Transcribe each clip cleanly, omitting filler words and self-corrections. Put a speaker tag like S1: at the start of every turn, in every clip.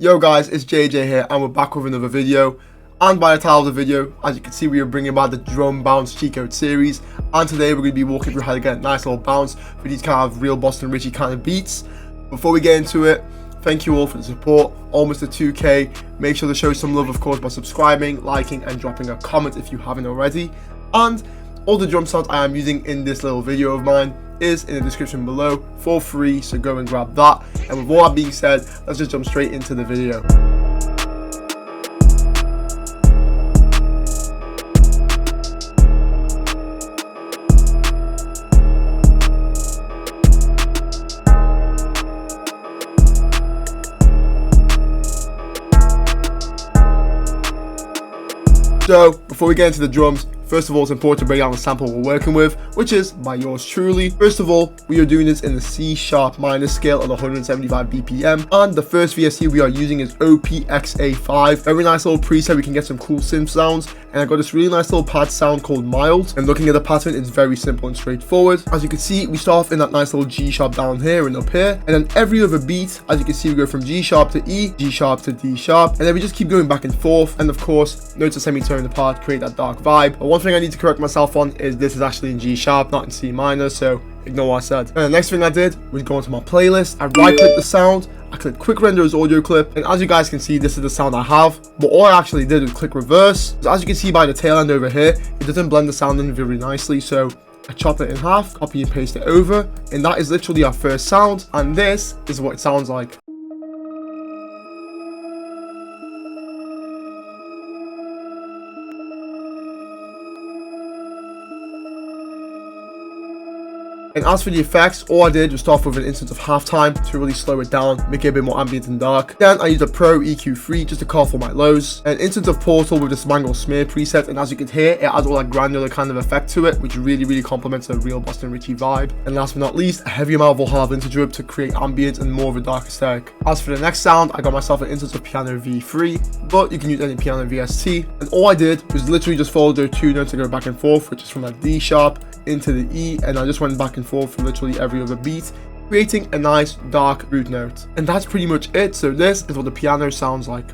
S1: Yo guys, it's JJ here and we're back with another video. And by the title of the video, as you can see, we are bringing about the drum bounce cheat code series, and today we're going to be walking through how to get a nice little bounce for these kind of real Boston Richey kind of beats. Before we get into it, thank you all for the support, almost at 2k. Make sure to show some love, of course, by subscribing, liking and dropping a comment if you haven't already. And all the drum sounds I am using in this little video of mine is in the description below for free, so go and grab that. And with all that being said, let's just jump straight into the video. So before we get into the drums, first of all, it's important to break down the sample we're working with, which is by yours truly. First of all, we are doing this in the C# minor scale on 175 BPM, and the first VST we are using is OPXA5. Very nice little preset, we can get some cool synth sounds, and I got this really nice little pad sound called Mild. And looking at the pattern, it's very simple and straightforward. As you can see, we start off in that nice little G# down here and up here, and then every other beat, as you can see, we go from G# to E, G# to D#, and then we just keep going back and forth. And of course, notes are semitone apart, create that dark vibe. But one thing I need to correct myself on is this is actually in G#, not in C minor, so ignore what I said. And the next thing I did was go into my playlist. I right click the sound, I click quick render as audio clip, and as you guys can see, this is the sound I have. But all I actually did was click reverse. So as you can see by the tail end over here, it doesn't blend the sound in very nicely, so I chop it in half, copy and paste it over, and that is literally our first sound, and this is what it sounds like. And as for the effects, all I did was start with an instance of halftime to really slow it down, make it a bit more ambient and dark. Then I used a Pro EQ3 just to cut off all my lows. An instance of Portal with the Smangle Smear preset, and as you can hear, it adds all that granular kind of effect to it, which really complements a real Boston Richey vibe. And last but not least, a heavy amount of Valhalla Vintage Whip to create ambient and more of a dark aesthetic. As for the next sound, I got myself an instance of Piano V3, but you can use any Piano VST. And all I did was literally just follow those two notes to go back and forth, which is from that D# into the E, and I just went back and forth for literally every other beat, creating a nice dark root note. And that's pretty much it. So this is what the piano sounds like.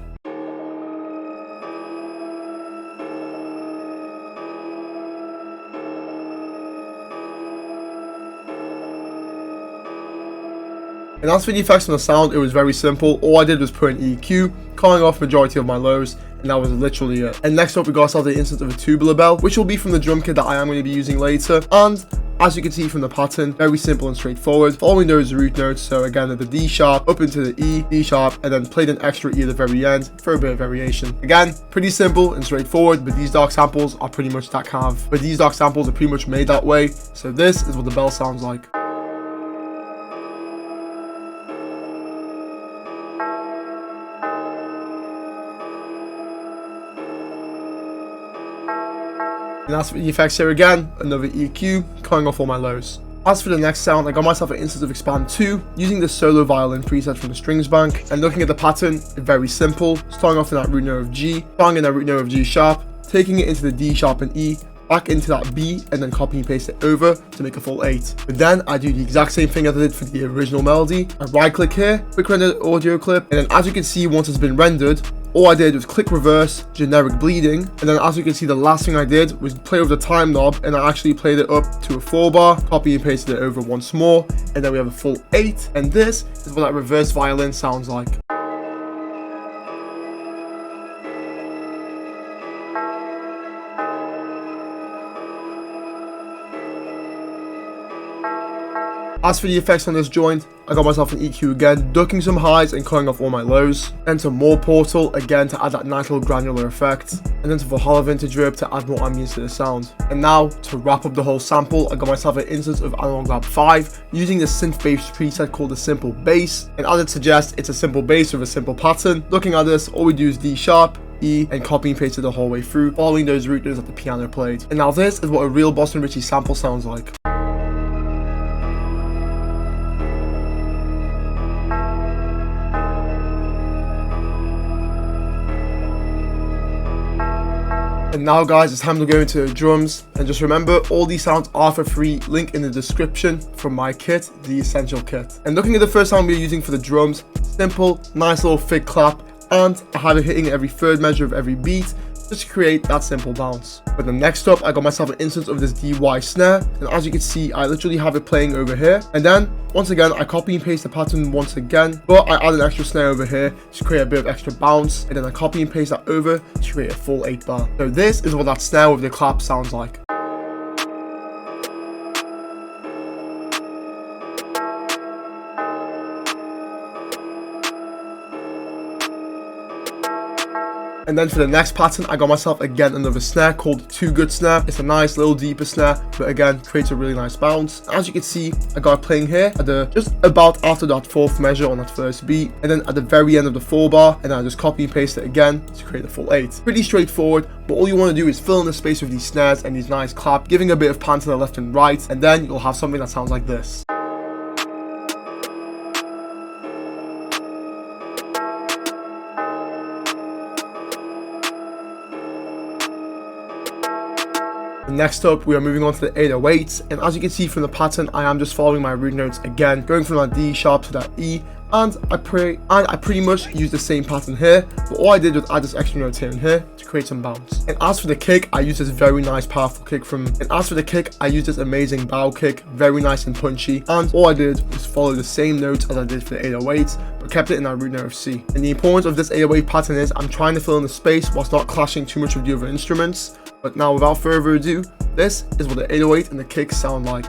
S1: And as for the effects on the sound, it was very simple. All I did was put an EQ, cutting off majority of my lows, and that was literally it. And next up, we got ourselves the instance of a tubular bell, which will be from the drum kit that I am going to be using later. And as you can see from the pattern, very simple and straightforward, following those root notes. So again, at the D# up into the E, D#, and then played an extra E at the very end for a bit of variation. Again, pretty simple and straightforward, but these dark samples are pretty much that kind of, made that way. So this is what the bell sounds like. And as for the effects here again, another EQ, cutting off all my lows. As for the next sound, I got myself an instance of Expand 2, using the solo violin preset from the strings bank. And looking at the pattern, very simple, starting off in that root note of G, starting in that root note of G#, taking it into the D# and E, back into that B, and then copy and paste it over to make a full 8. But then I do the exact same thing as I did for the original melody. I right click here, quick render audio clip, and then as you can see, once it's been rendered, all I did was click reverse, generic bleeding, and then as you can see, the last thing I did was play with the time knob, and I actually played it up to a 4-bar, copy and pasted it over once more, and then we have a full 8, and this is what that reverse violin sounds like. As for the effects on this joint, I got myself an EQ again, ducking some highs and cutting off all my lows. Then some more Portal, again to add that nice little granular effect. And then some Valhalla Vintage Whip to add more ambience to the sound. And now, to wrap up the whole sample, I got myself an instance of Analog Lab 5, using the synth bass preset called the Simple Bass. And as it suggests, it's a simple bass with a simple pattern. Looking at this, all we do is D#, E, and copy and paste it the whole way through, following those root notes that the piano played. And now this is what a real Boston Richey sample sounds like. And now guys, it's time to go into the drums. And just remember, all these sounds are for free. Link in the description from my kit, the Essential Kit. And looking at the first sound we're using for the drums, simple, nice little thick clap, and I have it hitting every third measure of every beat, just to create that simple bounce. But then next up, I got myself an instance of this DY snare, and as you can see, I literally have it playing over here. And then, once again, I copy and paste the pattern once again, but I add an extra snare over here to create a bit of extra bounce, and then I copy and paste that over to create a full 8 bar. So this is what that snare with the clap sounds like. And then for the next pattern, I got myself again another snare called Too Good Snare. It's a nice little deeper snare, but again creates a really nice bounce. As you can see, I got it playing here at the just about after that 4th measure on that first beat, and then at the very end of the 4 bar, and then I just copy and paste it again to create a full 8. Pretty straightforward, but all you want to do is fill in the space with these snares and these nice clap, giving a bit of pan to the left and right, and then you'll have something that sounds like this. Next up, we are moving on to the 808s, and as you can see from the pattern, I am just following my root notes again, going from that D sharp to that E, and I pretty much use the same pattern here, but all I did was add this extra notes here and here to create some bounce. And as for the kick, I use this very nice powerful kick I use this amazing bow kick, very nice and punchy, and all I did was follow the same notes as I did for the 808s, but kept it in that root note of C. And the importance of this 808 pattern is I'm trying to fill in the space whilst not clashing too much with the other instruments. But now, without further ado, this is what the 808 and the kicks sound like.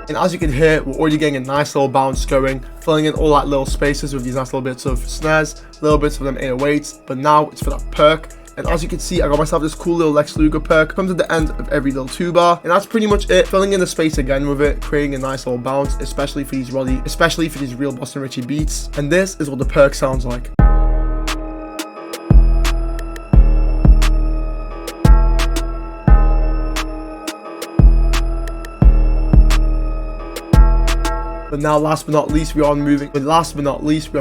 S1: And as you can hear, we're already getting a nice little bounce going, filling in all that little spaces with these nice little bits of snares, little bits of them 808s, but now it's for that perk. And as you can see, I got myself this cool little Lex Luger perk, comes at the end of every little 2 bar, and that's pretty much it. Filling in the space again with it, creating a nice little bounce, especially for these real Boston Richey beats. And this is what the perk sounds like. But now, last but not least, we are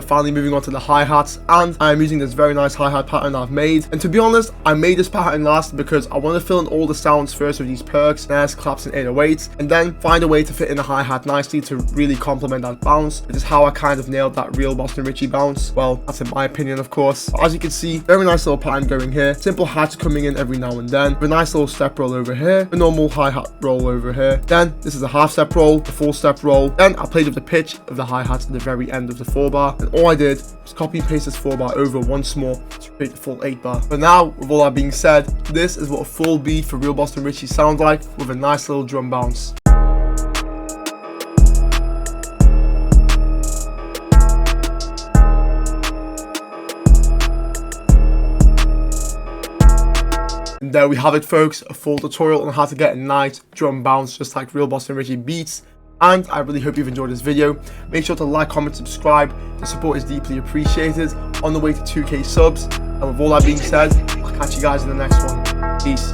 S1: finally moving on to the hi-hats, and I am using this very nice hi-hat pattern I've made. And to be honest, I made this pattern last because I want to fill in all the sounds first with these perks, snares, claps, and 808s, and then find a way to fit in the hi-hat nicely to really complement that bounce, which is how I kind of nailed that real Boston Richey bounce. Well, that's in my opinion, of course. But as you can see, very nice little pattern going here, simple hats coming in every now and then, with a nice little step roll over here, a normal hi-hat roll over here, then this is a half step roll, a full step roll, then I played with the pitch of the hi-hats at the very end of the 4 bar, and all I did was copy and paste this 4 bar over once more to create the full 8 bar. But now, with all that being said, this is what a full beat for real Boston Richey sounds like, with a nice little drum bounce. And there we have it, folks, a full tutorial on how to get a nice drum bounce just like real Boston Richey beats. And I really hope you've enjoyed this video. Make sure to like, comment, subscribe. The support is deeply appreciated. On the way to 2K subs. And with all that being said, I'll catch you guys in the next one. Peace.